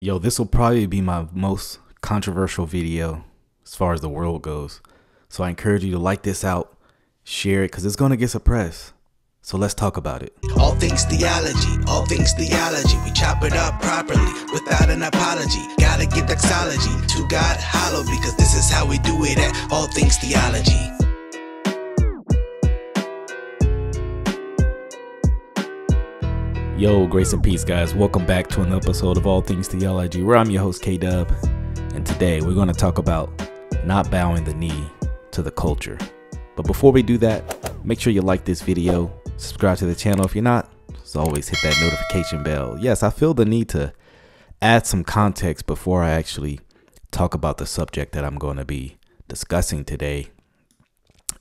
Yo, this will probably be my most controversial video as far as the world goes. So I encourage you to like this out, share it, because it's going to get suppressed. So let's talk about it. All things theology, all things theology. We chop it up properly without an apology. Gotta give doxology to God hollow, because this is how we do it at All Things Theology. Yo, grace and peace, guys. Welcome back to an episode of All Things Theology, where I'm your host, K-Dub. And today we're going to talk about not bowing the knee to the culture. But before we do that, make sure you like this video, subscribe to the channel if you're not. As always, hit that notification bell. Yes, I feel the need to add some context before I actually talk about the subject that I'm going to be discussing today.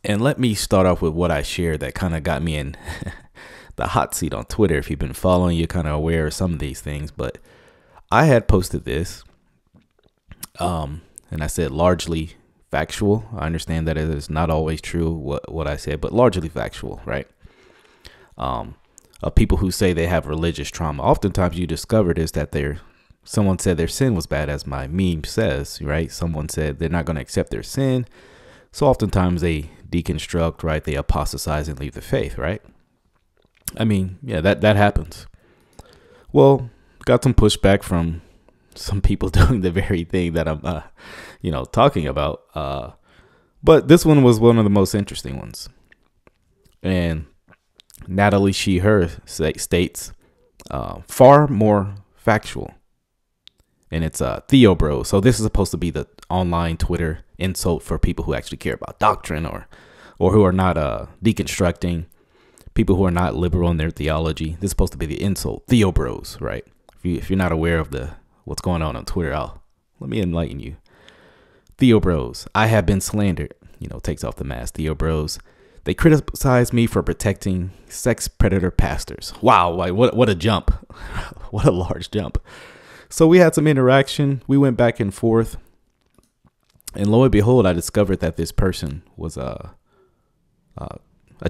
And let me start off with what I shared that kind of got me in the hot seat on Twitter. If you've been following, you're kind of aware of some of these things, but I had posted this and I said largely factual. I understand that it is not always true what I said, but largely factual, right? Of people who say they have religious trauma, oftentimes you discover this, that someone said their sin was bad, as my meme says, right? Someone said they're not going to accept their sin, so oftentimes they deconstruct, right? They apostatize and leave the faith, right? I mean, yeah, that happens. Well, got some pushback from some people doing the very thing that I'm, talking about. But this one was one of the most interesting ones. And Natalie, her states, far more factual. And it's Theo Bro. So this is supposed to be the online Twitter insult for people who actually care about doctrine or who are not deconstructing. People who are not liberal in their theology. This is supposed to be the insult. Theo Bros, right? If you're not aware of what's going on Twitter, let me enlighten you. Theo Bros, I have been slandered. Takes off the mask. Theo Bros, they criticize me for protecting sex predator pastors. Wow, what a jump. What a large jump. So we had some interaction. We went back and forth. And lo and behold, I discovered that this person was a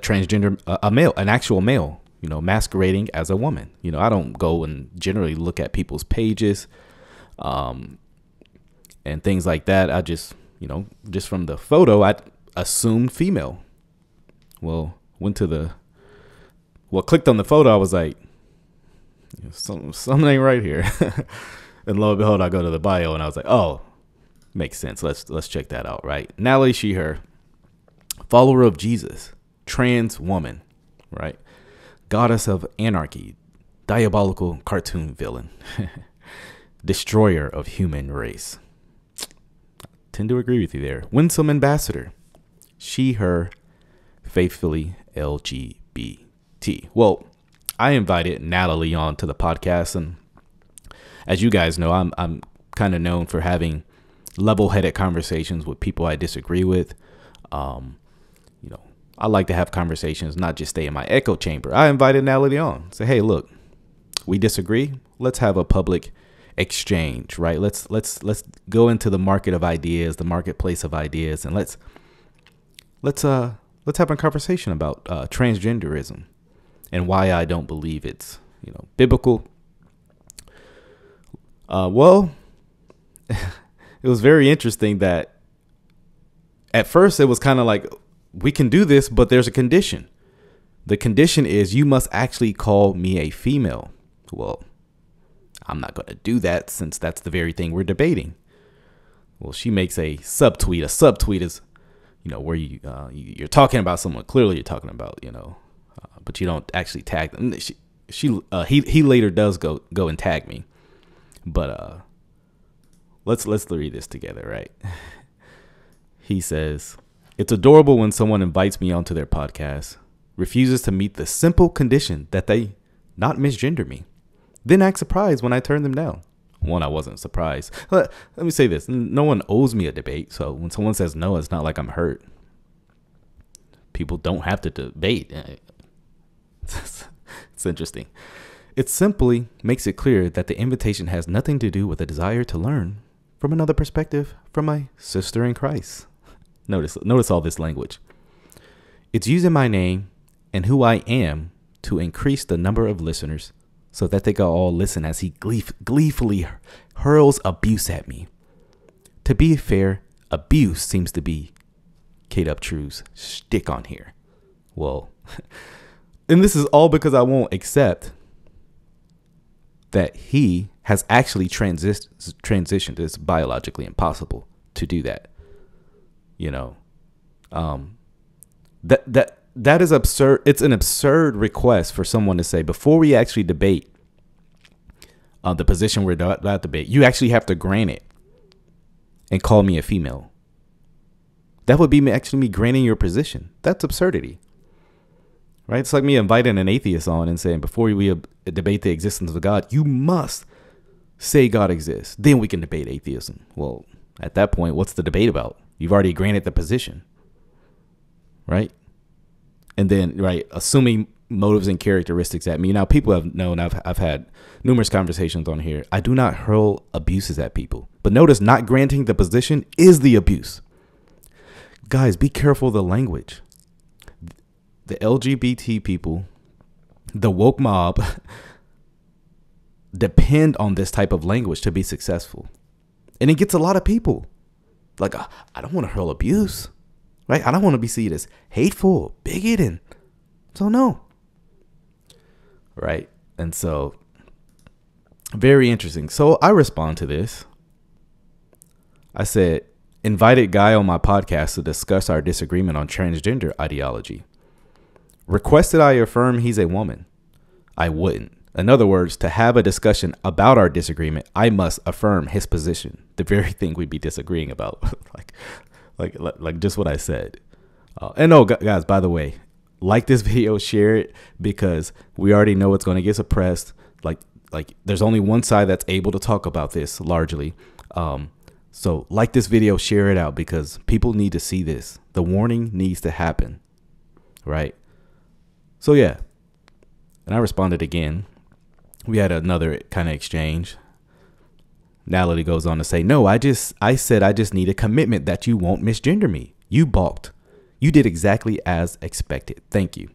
transgender, a male, an actual male, masquerading as a woman. I don't go and generally look at people's pages and things like that. I just from the photo, I assumed female. Well, clicked on the photo. I was like, something ain't right here. And lo and behold, I go to the bio and I was like, oh, makes sense. Let's check that out, right? Natalie, her, follower of Jesus. Trans woman, right? Goddess of anarchy, diabolical cartoon villain, destroyer of human race. I tend to agree with you there. Winsome ambassador, her, faithfully LGBT. Well, I invited Natalie on to the podcast, and as you guys know, I'm kind of known for having level-headed conversations with people I disagree with. I like to have conversations, not just stay in my echo chamber. I invited Natalie on. Say, hey, look, we disagree. Let's have a public exchange, right? Let's go into the market of ideas, the marketplace of ideas, and let's have a conversation about transgenderism and why I don't believe it's biblical. Well, it was very interesting that at first it was kind of like, we can do this, but there's a condition. The condition is you must actually call me a female. Well, I'm not going to do that since that's the very thing we're debating. Well, she makes a subtweet. A subtweet is, where you're talking about someone. Clearly, you're talking about, but you don't actually tag them. He later does go and tag me. But let's read this together, right? He says, it's adorable when someone invites me onto their podcast, refuses to meet the simple condition that they not misgender me, then act surprised when I turn them down. One, I wasn't surprised. Let me say this. No one owes me a debate. So when someone says no, it's not like I'm hurt. People don't have to debate. It's interesting. It simply makes it clear that the invitation has nothing to do with a desire to learn from another perspective from my sister in Christ. Notice all this language. It's using my name and who I am to increase the number of listeners so that they could all listen as he gleefully hurls abuse at me. To be fair, abuse seems to be K-Dub True's shtick on here. Well, and this is all because I won't accept that he has actually transitioned. It's biologically impossible to do that. You know, that is absurd. It's an absurd request for someone to say, before we actually debate the position we're about to debate, you actually have to grant it and call me a female. That would be actually me granting your position. That's absurdity. Right? It's like me inviting an atheist on and saying, before we debate the existence of God, you must say God exists. Then we can debate atheism. Well, at that point, what's the debate about? You've already granted the position. Right? And then, right, assuming motives and characteristics at me. Now, people have known I've had numerous conversations on here. I do not hurl abuses at people. But notice, not granting the position is the abuse. Guys, be careful of the language. The LGBT people, the woke mob, depend on this type of language to be successful. And it gets a lot of people. Like, I don't want to hurl abuse, right? I don't want to be seen as hateful, bigoted. So no. Right? And so, very interesting. So I respond to this. I said, invited guy on my podcast to discuss our disagreement on transgender ideology. Requested I affirm he's a woman. I wouldn't. In other words, to have a discussion about our disagreement, I must affirm his position, the very thing we'd be disagreeing about. like just what I said. And oh, guys, by the way, like this video, share it, because we already know it's going to get suppressed. Like there's only one side that's able to talk about this largely. So like this video, share it out, because people need to see this. The warning needs to happen. Right? So yeah, and I responded again. We had another kind of exchange. Natalie goes on to say, no, I said I just need a commitment that you won't misgender me. You balked. You did exactly as expected. Thank you.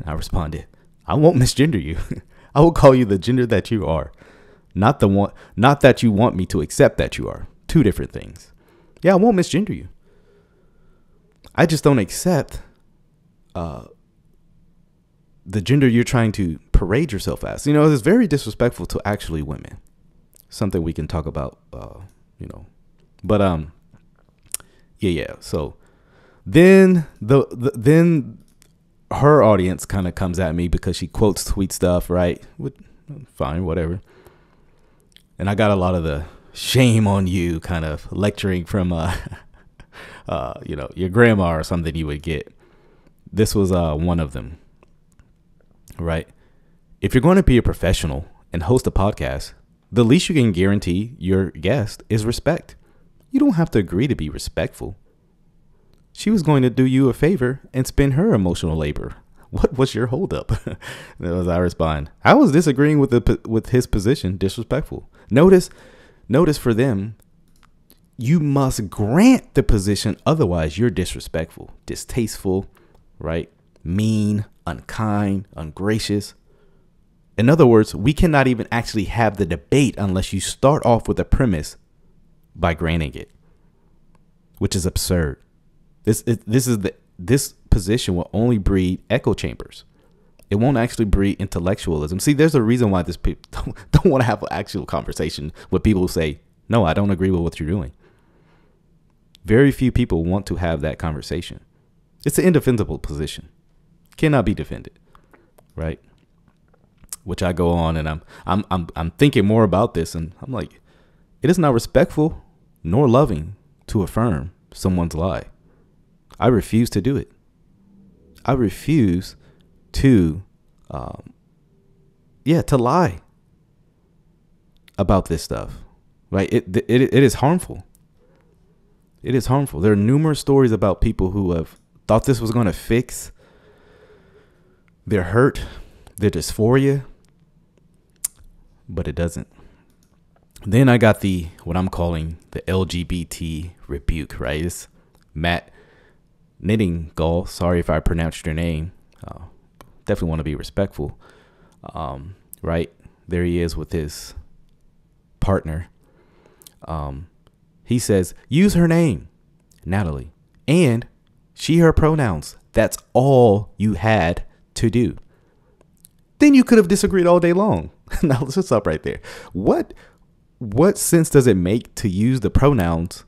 I responded, I won't misgender you. I will call you the gender that you are. Not that you want me to accept that you are. Two different things. Yeah, I won't misgender you. I just don't accept the gender you're trying to parade yourself as. You know, it's very disrespectful to actually women. Something we can talk about, But yeah. So then then her audience kind of comes at me because she quotes tweet stuff, right? Fine, whatever. And I got a lot of the shame on you kind of lecturing from your grandma or something you would get. This was one of them. Right? If you're going to be a professional and host a podcast, the least you can guarantee your guest is respect. You don't have to agree to be respectful. She was going to do you a favor and spend her emotional labor. What was your holdup? As I respond, I was disagreeing with his position, disrespectful. Notice for them, you must grant the position. Otherwise, you're disrespectful, distasteful, right? Mean, unkind, ungracious. In other words, we cannot even actually have the debate unless you start off with a premise by granting it, which is absurd. This position will only breed echo chambers. It won't actually breed intellectualism. See, there's a reason why this people don't want to have an actual conversation with people who say, no, I don't agree with what you're doing. Very few people want to have that conversation. It's an indefensible position. Cannot be defended, right? Which I go on and I'm thinking more about this, and I'm like, it is not respectful nor loving to affirm someone's lie. I refuse to do it. I refuse to lie about this stuff, right? It is harmful. It is harmful. There are numerous stories about people who have thought this was going to fix their hurt, their dysphoria, but it doesn't. Then I got what I'm calling the LGBT rebuke, right? It's Matt Knittingull. Sorry if I pronounced your name. Definitely want to be respectful, right? there he is with his partner. He says, use her name, Natalie, and she, her pronouns. That's all you had to do. Then you could have disagreed all day long. Now let's just stop right there. What sense does it make to use the pronouns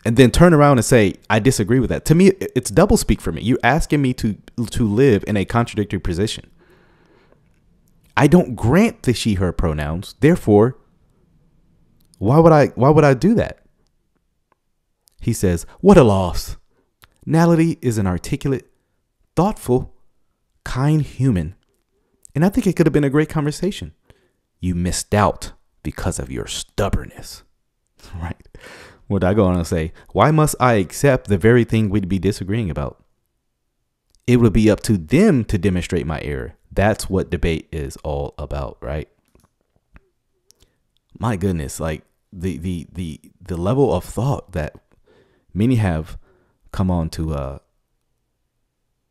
and then turn around and say, I disagree with that? To me, it's doublespeak for me. You're asking me to live in a contradictory position. I don't grant the she, her pronouns. Therefore, why would I do that? He says, what a loss. Natalie is an articulate, thoughtful, kind human. And I think it could have been a great conversation. You missed out because of your stubbornness. Right? Would I go on and say, why must I accept the very thing we'd be disagreeing about? It would be up to them to demonstrate my error. That's what debate is all about, right? My goodness, like the level of thought that many have come on to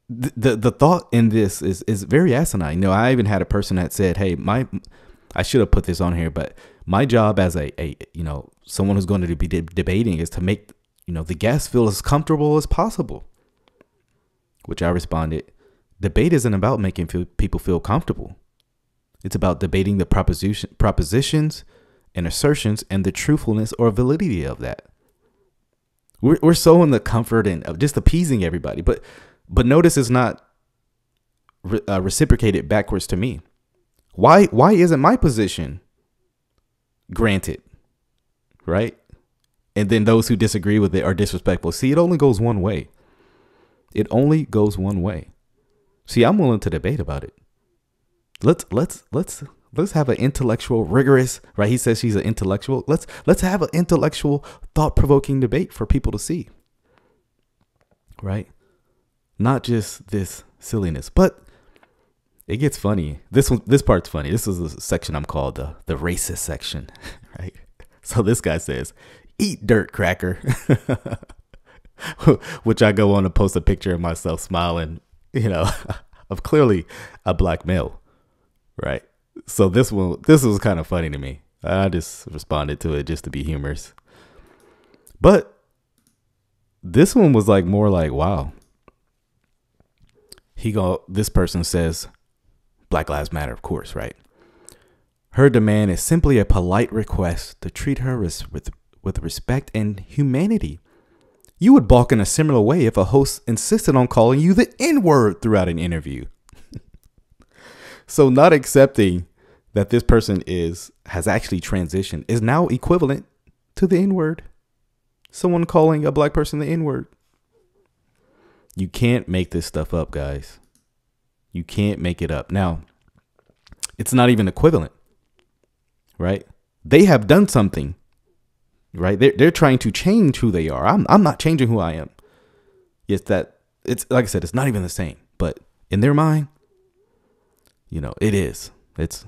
the thought in this is very asinine. You know, I even had a person that said, hey, I should have put this on here, but my job as a someone who's going to be debating is to make, the guests feel as comfortable as possible. Which I responded, debate isn't about making people feel comfortable. It's about debating the propositions and assertions and the truthfulness or validity of that. We're so in the comfort and of just appeasing everybody, but notice it's not reciprocated backwards to me. Why isn't my position granted, right? And then those who disagree with it are disrespectful. See, it only goes one way. It only goes one way. See, I'm willing to debate about it. Let's have an intellectual, rigorous, right? He says she's an intellectual. Let's have an intellectual, thought-provoking debate for people to see, right? Not just this silliness, but it gets funny. This part's funny. This is the section I'm called the racist section, right? So this guy says, "Eat dirt, cracker," which I go on to post a picture of myself smiling, of clearly a black male, right? So this was kind of funny to me. I just responded to it just to be humorous. But this one was more like, wow. This person says, Black Lives Matter, of course, right? Her demand is simply a polite request to treat her with respect and humanity. You would balk in a similar way if a host insisted on calling you the N-word throughout an interview. So not accepting that this person has actually transitioned is now equivalent to the N-word. Someone calling a black person the N-word. You can't make this stuff up, guys. You can't make it up. Now, it's not even equivalent, right? They have done something, right? They're trying to change who they are. I'm not changing who I am. It's like I said, it's not even the same. But in their mind, it is. It's,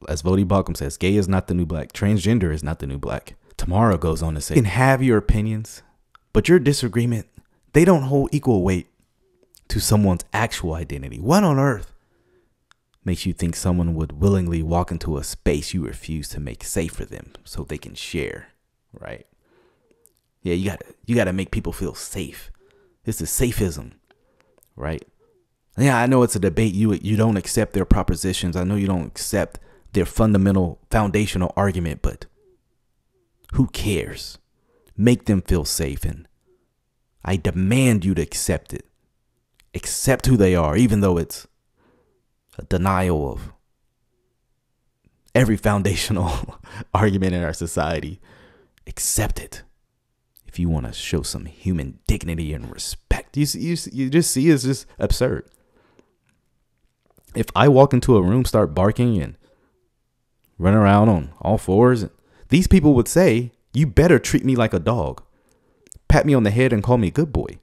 as Vody Balcom says, gay is not the new black. Transgender is not the new black. Tamara goes on to say, you can have your opinions, but your disagreement, they don't hold equal weight to someone's actual identity. What on earth makes you think someone would willingly walk into a space you refuse to make safe for them so they can share, right? Yeah, you gotta make people feel safe. This is safism, right? Yeah, I know it's a debate. You don't accept their propositions. I know you don't accept their fundamental foundational argument, but who cares? Make them feel safe, and I demand you to accept it. Accept who they are, even though it's a denial of every foundational argument in our society. Accept it. If you want to show some human dignity and respect, you just see it's just absurd. If I walk into a room, start barking and run around on all fours, these people would say, you better treat me like a dog. Pat me on the head and call me a good boy.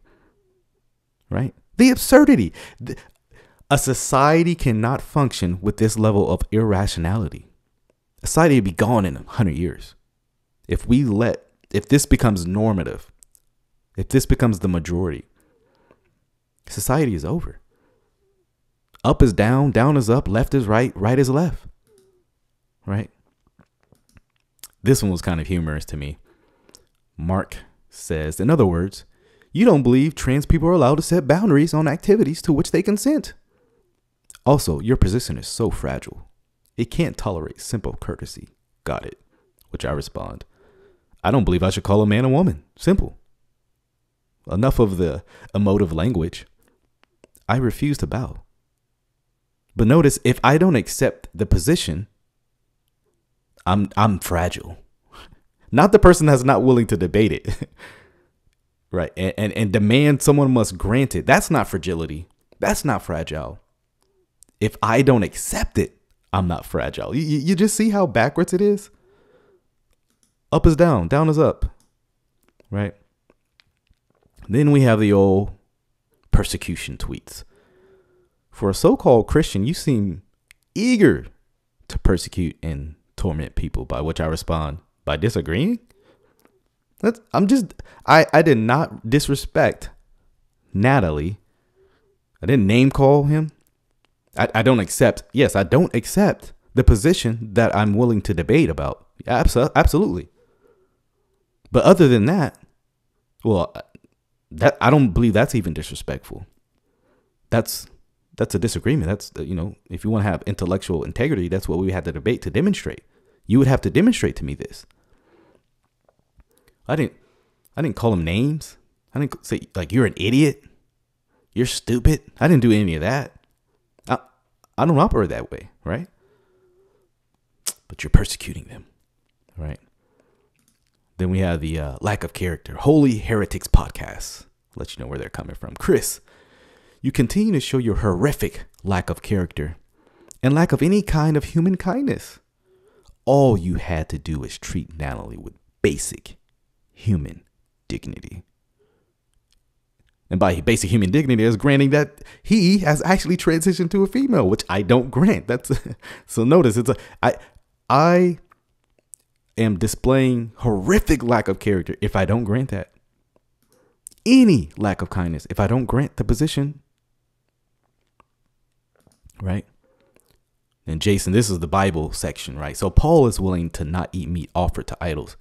Right? The absurdity. A society cannot function with this level of irrationality. A society would be gone in 100 years. If this becomes normative, if this becomes the majority, society is over. Up is down, down is up, left is right, right is left. right? This one was kind of humorous to me. Mark says, in other words, you don't believe trans people are allowed to set boundaries on activities to which they consent. Also, your position is so fragile. It can't tolerate simple courtesy. Got it. Which I respond, I don't believe I should call a man a woman. Simple. Enough of the emotive language. I refuse to bow. But notice, if I don't accept the position, I'm fragile. Not the person that's not willing to debate it. Right. And demand someone must grant it. That's not fragility. That's not fragile. If I don't accept it, I'm not fragile. You just see how backwards it is? Up is down, down is up. Right. Then we have the old persecution tweets. For a so-called Christian, you seem eager to persecute and torment people, by which I respond, by disagreeing? I did not disrespect Natalie. I didn't name call him. I don't accept the position that I'm willing to debate about. Absolutely. But other than that, well, that I don't believe that's even disrespectful. That's a disagreement. That's, if you want to have intellectual integrity, that's what we had to debate to demonstrate. You would have to demonstrate to me this. I didn't call him names. I didn't say like, you're an idiot. You're stupid. I didn't do any of that. I don't operate that way, right? But you're persecuting them, right? Then we have the lack of character. Holy Heretics podcast. Let you know where they're coming from. Chris, you continue to show your horrific lack of character and lack of any kind of human kindness. All you had to do is treat Natalie with basic human dignity. And by basic human dignity is granting that he has actually transitioned to a female, which I don't grant. That's so notice I am displaying horrific lack of character if I don't grant that. Any lack of kindness if I don't grant the position. Right? And Jason, this is the Bible section, right? So Paul is willing to not eat meat offered to idols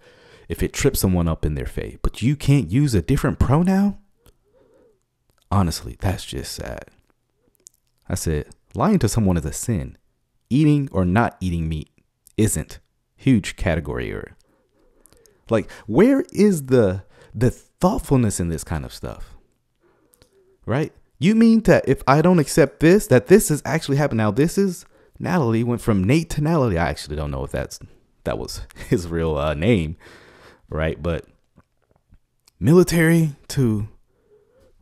if it trips someone up in their faith. But you can't use a different pronoun? Honestly, that's just sad. I said, lying to someone is a sin. Eating or not eating meat isn't. Huge category error. Like, where is the thoughtfulness in this kind of stuff? Right? You mean that if I don't accept this, that this has actually happened? Now, this is Natalie went from Nate to Natalie. I actually don't know if that was his real name, right? But military to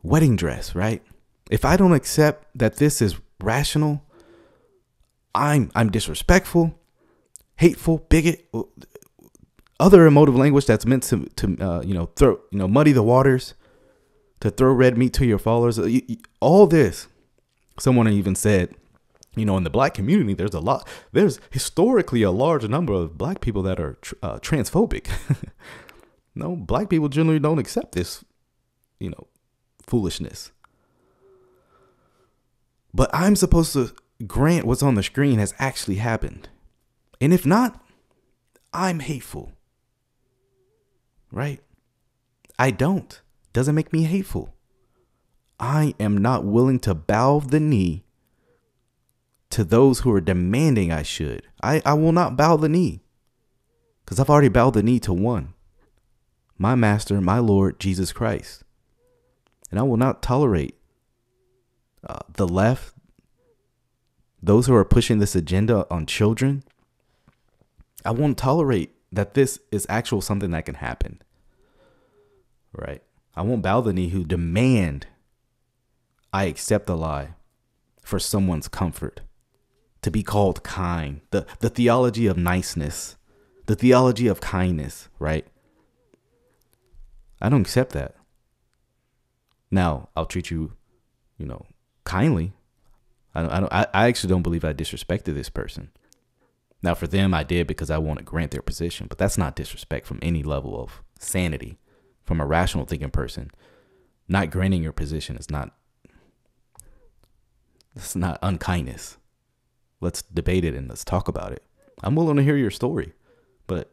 wedding dress, right? If I don't accept that this is rational, I'm disrespectful, hateful, bigot, other emotive language that's meant to throw muddy the waters, to throw red meat to your followers. All this, someone even said, in the black community, there's historically a large number of black people that are transphobic. No, black people generally don't accept this, foolishness. But I'm supposed to grant what's on the screen has actually happened. And if not, I'm hateful. Right? I don't. Doesn't make me hateful. I am not willing to bow the knee to those who are demanding I should. I will not bow the knee because I've already bowed the knee to one, my master, my Lord, Jesus Christ. And I will not tolerate the left, those who are pushing this agenda on children. I won't tolerate that this is actual something that can happen. Right? I won't bow the knee who demand I accept the lie for someone's comfort, to be called kind, the theology of niceness, the theology of kindness, right? I don't accept that. Now, I'll treat you, kindly. I actually don't believe I disrespected this person. Now, for them, I did because I want to grant their position, but that's not disrespect from any level of sanity. From a rational thinking person, not granting your position is not unkindness. Let's debate it and let's talk about it. I'm willing to hear your story, but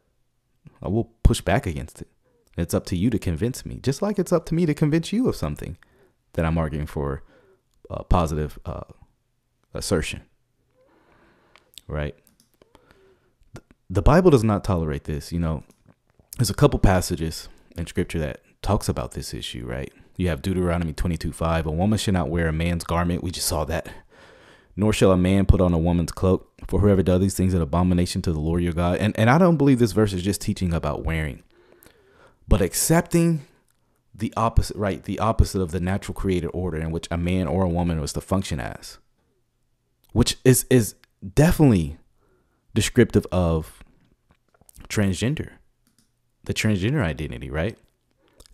I will push back against it. It's up to you to convince me, just like it's up to me to convince you of something that I'm arguing for positive assertion, right? The Bible does not tolerate this. You know, there's a couple passages in scripture that talks about this issue, right? You have Deuteronomy 22:5. A woman should not wear a man's garment. We just saw that. Nor shall a man put on a woman's cloak. For whoever does these things is an abomination to the Lord your God. And I don't believe this verse is just teaching about wearing, but accepting the opposite, right? The opposite of the natural created order in which a man or a woman was to function as, which is definitely descriptive of transgender, the transgender identity, right?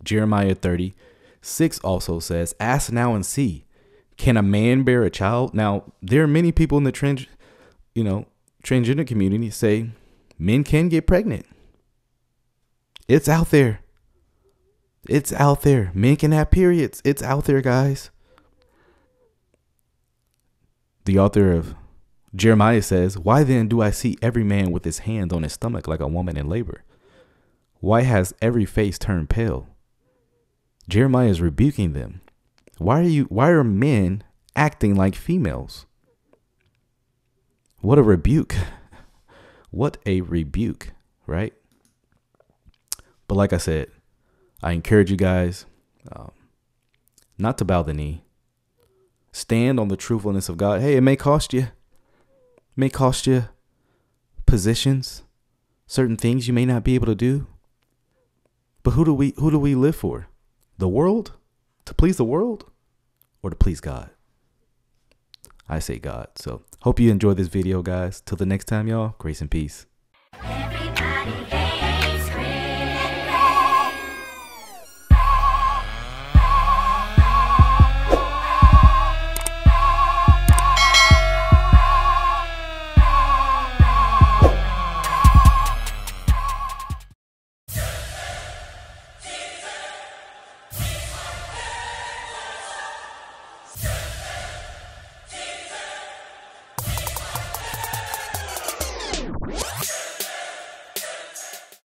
Jeremiah 30:6 also says, ask now and see, can a man bear a child? Now, there are many people in the transgender community say men can get pregnant. It's out there. It's out there. Men can have periods. It's out there, guys. The author of Jeremiah says, why then do I see every man with his hands on his stomach like a woman in labor? Why has every face turned pale? Jeremiah is rebuking them. Why are men acting like females? What a rebuke. What a rebuke, right? But like I said, I encourage you guys not to bow the knee. Stand on the truthfulness of God. Hey, it may cost you. May cost you positions, certain things you may not be able to do. But who do we live for? The world? To please the world or to please God? I say God. So hope you enjoyed this video, guys. Till the next time, y'all. Grace and peace.